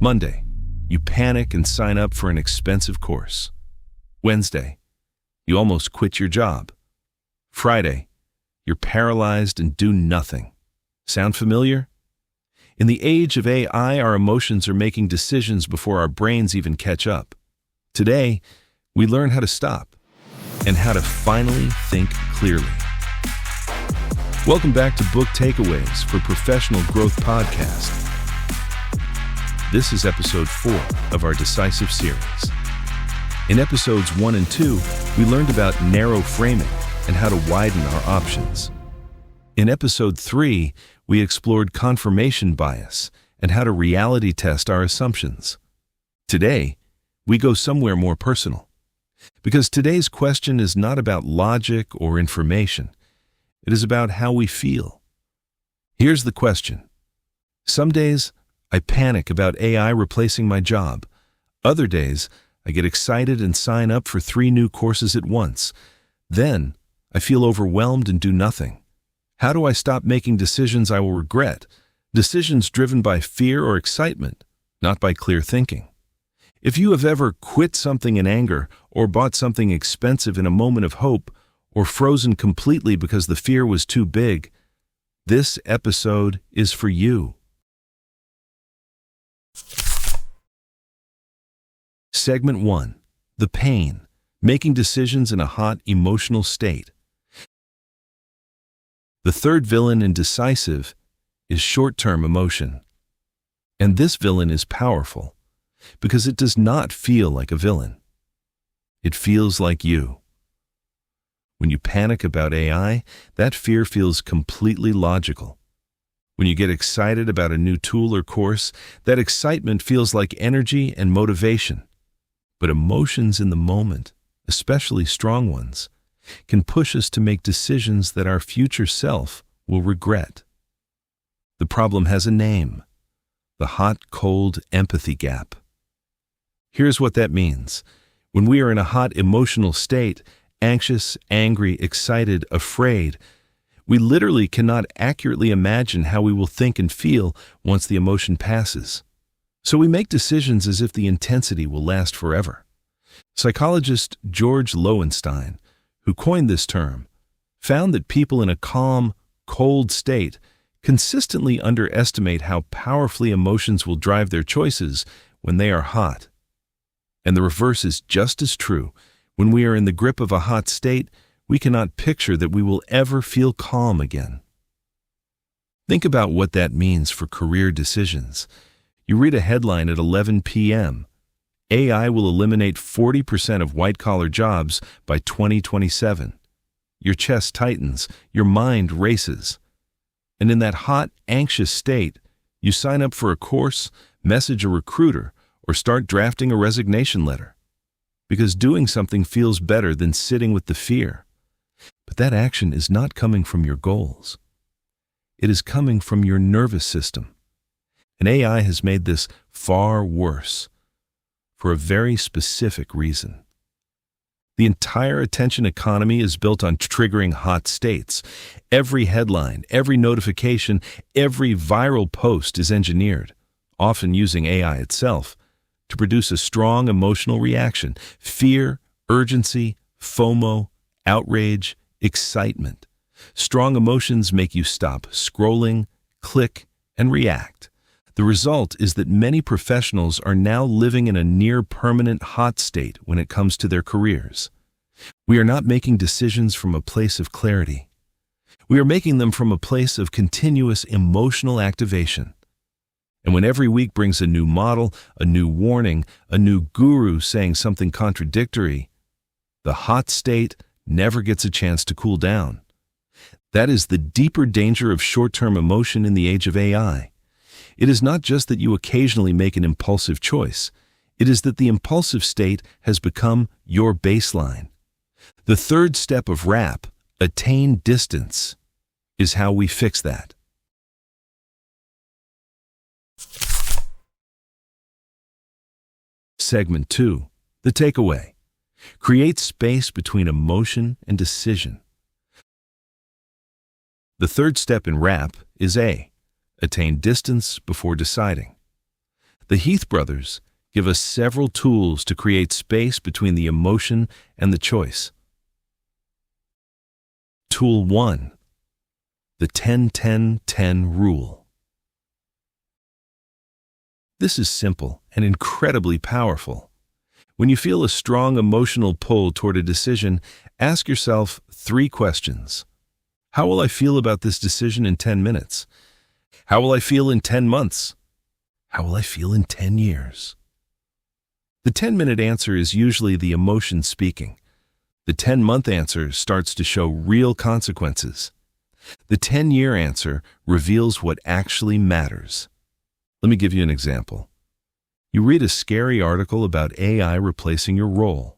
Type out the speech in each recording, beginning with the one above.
Monday, you panic and sign up for an expensive course. Wednesday, you almost quit your job. Friday, you're paralyzed and do nothing. Sound familiar? In the age of AI, our emotions are making decisions before our brains even catch up. Today, we learn how to stop and how to finally think clearly. Welcome back to Book Takeaways for Professional Growth Podcast. This is episode 4 of our Decisive series. In episodes 1 and 2, we learned about narrow framing and how to widen our options. In episode 3, we explored confirmation bias and how to reality test our assumptions. Today, we go somewhere more personal, because today's question is not about logic or information. It is about how we feel. Here's the question. Some days, I panic about AI replacing my job. Other days, I get excited and sign up for 3 new courses at once. Then, I feel overwhelmed and do nothing. How do I stop making decisions I will regret? Decisions driven by fear or excitement, not by clear thinking. If you have ever quit something in anger or bought something expensive in a moment of hope or frozen completely because the fear was too big, this episode is for you. Segment 1. The pain. Making decisions in a hot, emotional state. The third villain in Decisive is short-term emotion. And this villain is powerful because it does not feel like a villain. It feels like you. When you panic about AI, that fear feels completely logical. When you get excited about a new tool or course, that excitement feels like energy and motivation. But emotions in the moment, especially strong ones, can push us to make decisions that our future self will regret. The problem has a name: the hot-cold empathy gap. Here's what that means. When we are in a hot emotional state, anxious, angry, excited, afraid, we literally cannot accurately imagine how we will think and feel once the emotion passes. So we make decisions as if the intensity will last forever. Psychologist George Lowenstein, who coined this term, found that people in a calm, cold state consistently underestimate how powerfully emotions will drive their choices when they are hot. And the reverse is just as true. When we are in the grip of a hot state, we cannot picture that we will ever feel calm again. Think about what that means for career decisions. You read a headline at 11 p.m. AI will eliminate 40% of white-collar jobs by 2027. Your chest tightens, your mind races. And in that hot, anxious state, you sign up for a course, message a recruiter, or start drafting a resignation letter. Because doing something feels better than sitting with the fear. But that action is not coming from your goals. It is coming from your nervous system. And AI has made this far worse for a very specific reason. The entire attention economy is built on triggering hot states. Every headline, every notification, every viral post is engineered, often using AI itself, to produce a strong emotional reaction: fear, urgency, FOMO, outrage, excitement. Strong emotions make you stop scrolling, click, and react. The result is that many professionals are now living in a near-permanent hot state when it comes to their careers. We are not making decisions from a place of clarity. We are making them from a place of continuous emotional activation. And when every week brings a new model, a new warning, a new guru saying something contradictory, the hot state never gets a chance to cool down. That is the deeper danger of short-term emotion in the age of AI. It is not just that you occasionally make an impulsive choice. It is that the impulsive state has become your baseline. The third step of RAP, attain distance, is how we fix that. Segment 2, the takeaway. Create space between emotion and decision. The third step in RAP is A, attain distance before deciding. The Heath brothers give us several tools to create space between the emotion and the choice. Tool 1. The 10-10-10 rule. This is simple and incredibly powerful. When you feel a strong emotional pull toward a decision, ask yourself 3 questions. How will I feel about this decision in 10 minutes? How will I feel in 10 months? How will I feel in 10 years? The 10-minute answer is usually the emotion speaking. The 10-month answer starts to show real consequences. The 10-year answer reveals what actually matters. Let me give you an example. You read a scary article about AI replacing your role.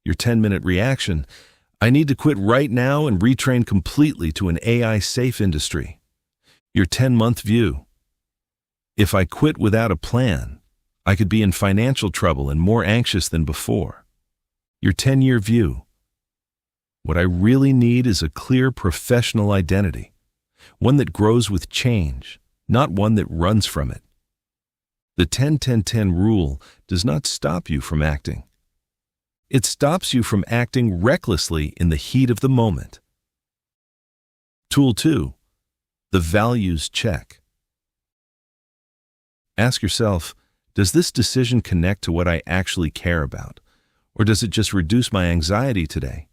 Your 10-minute reaction, I need to quit right now and retrain completely to an AI-safe industry. Your 10-month view, if I quit without a plan, I could be in financial trouble and more anxious than before. Your 10-year view, what I really need is a clear professional identity, one that grows with change, not one that runs from it. The 10-10-10 rule does not stop you from acting. It stops you from acting recklessly in the heat of the moment. Tool 2. The values check. Ask yourself, does this decision connect to what I actually care about, or does it just reduce my anxiety today?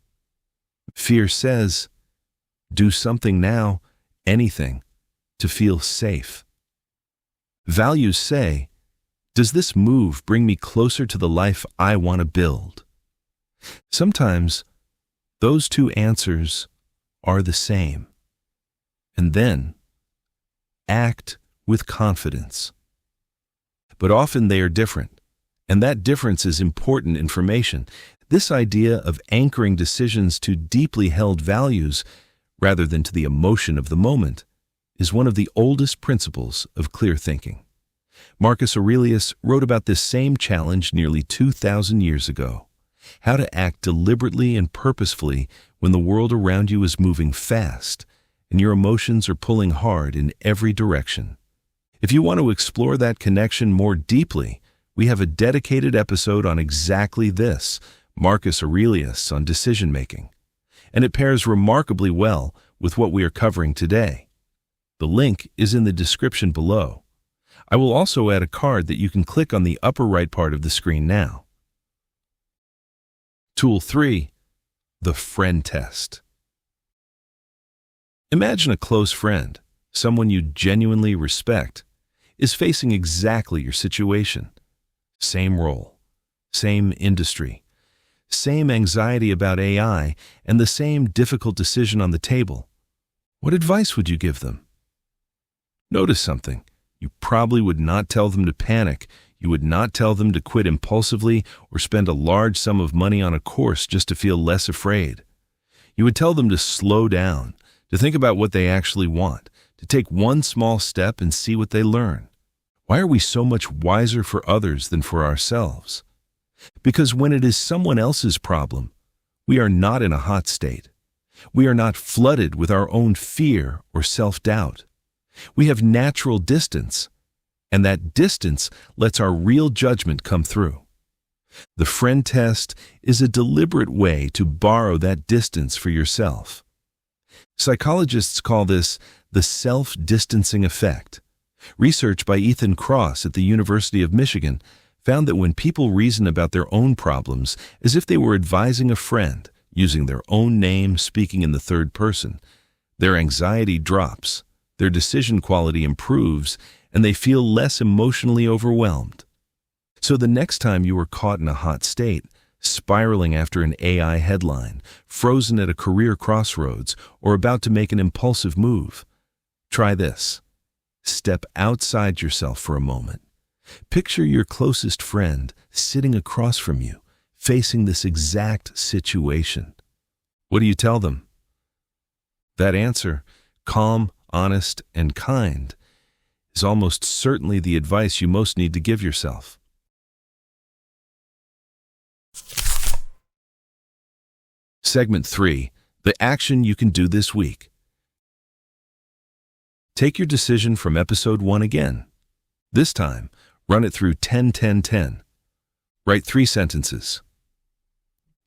Fear says, do something now, anything, to feel safe. Values say, does this move bring me closer to the life I want to build? Sometimes, those 2 answers are the same. And then, act with confidence. But often they are different, and that difference is important information. This idea of anchoring decisions to deeply held values rather than to the emotion of the moment is one of the oldest principles of clear thinking. Marcus Aurelius wrote about this same challenge nearly 2,000 years ago: how to act deliberately and purposefully when the world around you is moving fast and your emotions are pulling hard in every direction. If you want to explore that connection more deeply, we have a dedicated episode on exactly this, Marcus Aurelius on decision-making, and it pairs remarkably well with what we are covering today. The link is in the description below. I will also add a card that you can click on the upper right part of the screen now. Tool 3. The friend test. Imagine a close friend, someone you genuinely respect, is facing exactly your situation. Same role, same industry, same anxiety about AI, and the same difficult decision on the table. What advice would you give them? Notice something. You probably would not tell them to panic. You would not tell them to quit impulsively or spend a large sum of money on a course just to feel less afraid. You would tell them to slow down, to think about what they actually want, to take one small step and see what they learn. Why are we so much wiser for others than for ourselves? Because when it is someone else's problem, we are not in a hot state. We are not flooded with our own fear or self-doubt. We have natural distance, and that distance lets our real judgment come through. The friend test is a deliberate way to borrow that distance for yourself. Psychologists call this the self-distancing effect. Research by Ethan Cross at the University of Michigan found that when people reason about their own problems as if they were advising a friend, using their own name, speaking in the third person, their anxiety drops, their decision quality improves, and they feel less emotionally overwhelmed. So the next time you are caught in a hot state, spiraling after an AI headline, frozen at a career crossroads, or about to make an impulsive move, try this. Step outside yourself for a moment. Picture your closest friend sitting across from you, facing this exact situation. What do you tell them? That answer, calm, honest, and kind, is almost certainly the advice you most need to give yourself. Segment 3. The action you can do this week. Take your decision from episode 1 again. This time, Run it through 10-10-10. Write 3 sentences.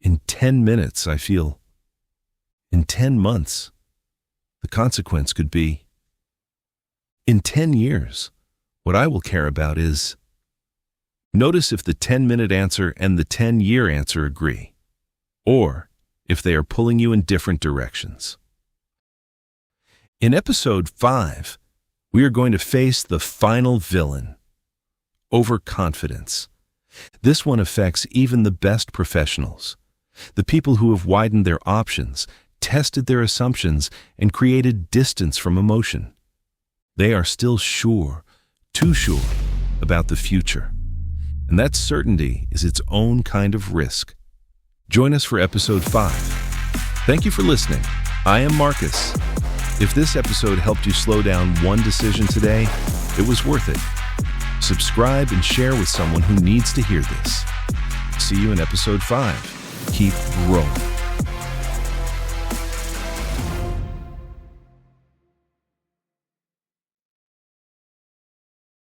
In 10 minutes, I feel. In 10 months, the consequence could be. In 10 years, what I will care about is. Notice if the 10-minute answer and the 10-year answer agree, or if they are pulling you in different directions. In Episode 5, we are going to face the final villain, overconfidence. This one affects even the best professionals, the people who have widened their options, tested their assumptions, and created distance from emotion. They are still sure, too sure, about the future. And that certainty is its own kind of risk. Join us for Episode 5. Thank you for listening. I am Marcus. If this episode helped you slow down one decision today, it was worth it. Subscribe and share with someone who needs to hear this. See you in Episode 5. Keep growing.